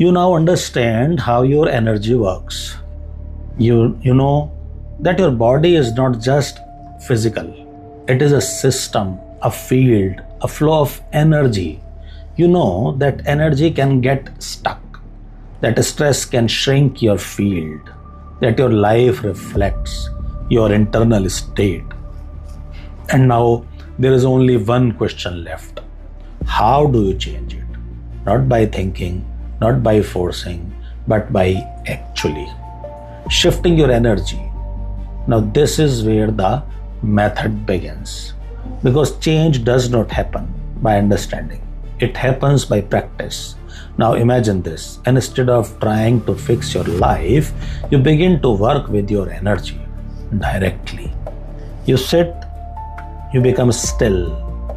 You now understand how your energy works. You know that your body is not just physical. It is a system, a field, a flow of energy. You know that energy can get stuck, that stress can shrink your field, that your life reflects your internal state. And now there is only one question left. How do you change it? Not by thinking, not by forcing, but by actually shifting your energy. Now, this is where the method begins. Because change does not happen by understanding, it happens by practice. Now, imagine this. Instead of trying to fix your life, you begin to work with your energy directly. You sit, you become still,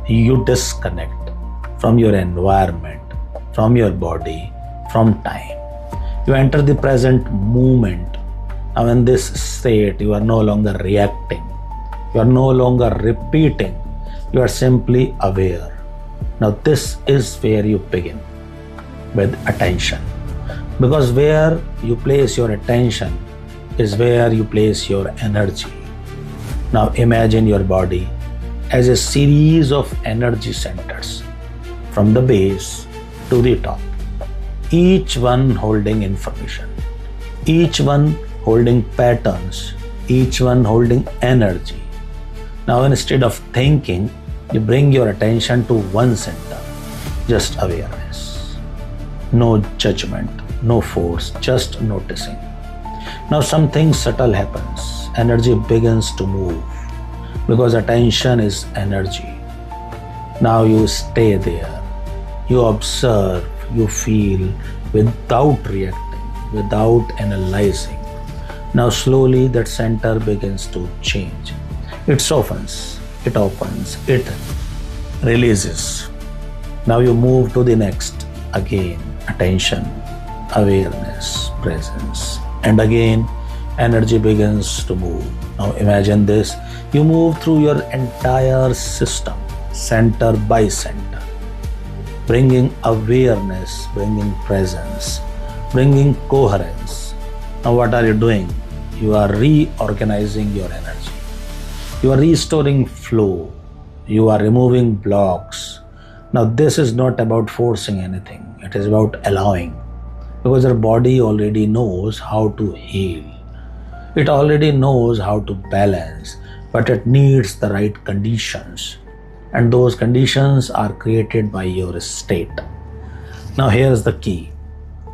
you disconnect from your environment, from your body, from time. You enter the present moment. Now, in this state, you are no longer reacting, you are no longer repeating, you are simply aware. Now, this is where you begin with attention. Because where you place your attention is where you place your energy. Now, imagine your body as a series of energy centers from the base to the top, each one holding information, each one holding patterns, each one holding energy. Now, instead of thinking, you bring your attention to one center, just awareness. No judgment, no force, just noticing. Now, something subtle happens. Energy begins to move because attention is energy. Now, you stay there. You observe, you feel without reacting, without analyzing. Now, slowly that center begins to change. It softens, it opens, it releases. Now, you move to the next. Again, attention, awareness, presence. And again, energy begins to move. Now, imagine this. You move through your entire system, center by center, bringing awareness, bringing presence, bringing coherence. Now, what are you doing? You are reorganizing your energy. You are restoring flow. You are removing blocks. Now, this is not about forcing anything. It is about allowing. Because your body already knows how to heal. It already knows how to balance, but it needs the right conditions. And those conditions are created by your state. Now, here's the key.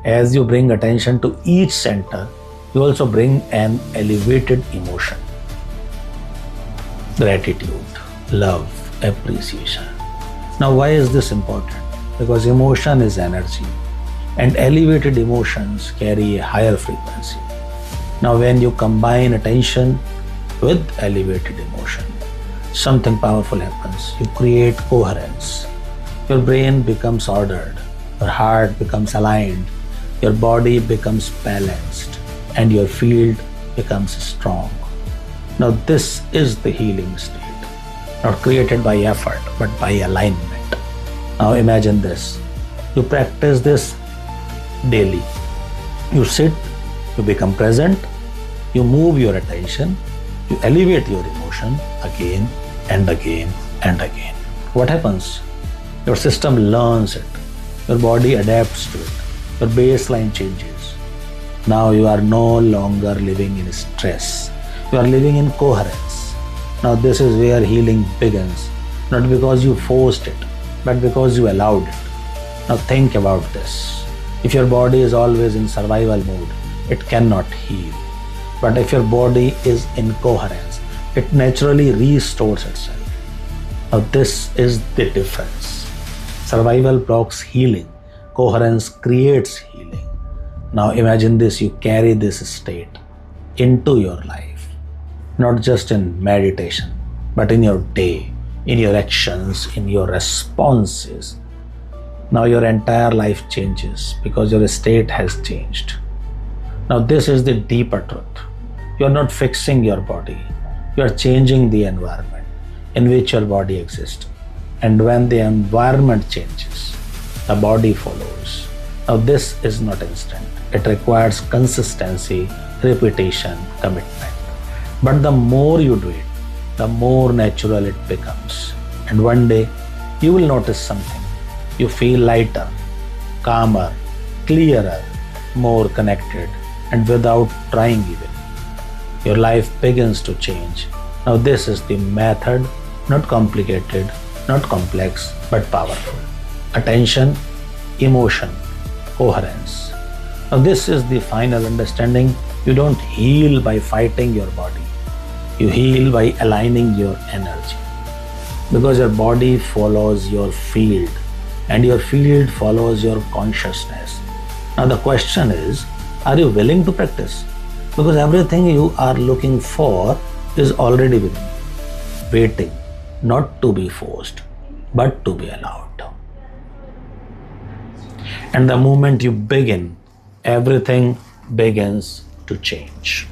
As you bring attention to each center, you also bring an elevated emotion. Gratitude, love, appreciation. Now, why is this important? Because emotion is energy, and elevated emotions carry a higher frequency. Now, when you combine attention with elevated emotion, something powerful happens. You create coherence. Your brain becomes ordered, your heart becomes aligned, your body becomes balanced, and your field becomes strong. Now, this is the healing state, not created by effort, but by alignment. Now, imagine this. You practice this daily. You sit, you become present, you move your attention, you elevate your emotion again and again and again. What happens? Your system learns it, your body adapts to it, your baseline changes. Now you are no longer living in stress, you are living in coherence. Now, this is where healing begins, not because you forced it, but because you allowed it. Now, think about this. If your body is always in survival mode, it cannot heal. But if your body is in coherence, it naturally restores itself. Now, this is the difference. Survival blocks healing. Coherence creates healing. Now, imagine this. You carry this state into your life. Not just in meditation, but in your day, in your actions, in your responses. Now your entire life changes because your state has changed. Now this is the deeper truth. You are not fixing your body. You are changing the environment in which your body exists. And when the environment changes, the body follows. Now, this is not instant. It requires consistency, repetition, commitment. But the more you do it, the more natural it becomes. And one day, you will notice something. You feel lighter, calmer, clearer, more connected, and without trying even. Your life begins to change. Now, this is the method, not complicated, not complex, but powerful. Attention, emotion, coherence. Now, this is the final understanding. You don't heal by fighting your body. You heal by aligning your energy. Because your body follows your field and your field follows your consciousness. Now, the question is, are you willing to practice? Because everything you are looking for is already within you, waiting, not to be forced, but to be allowed. And the moment you begin, everything begins to change.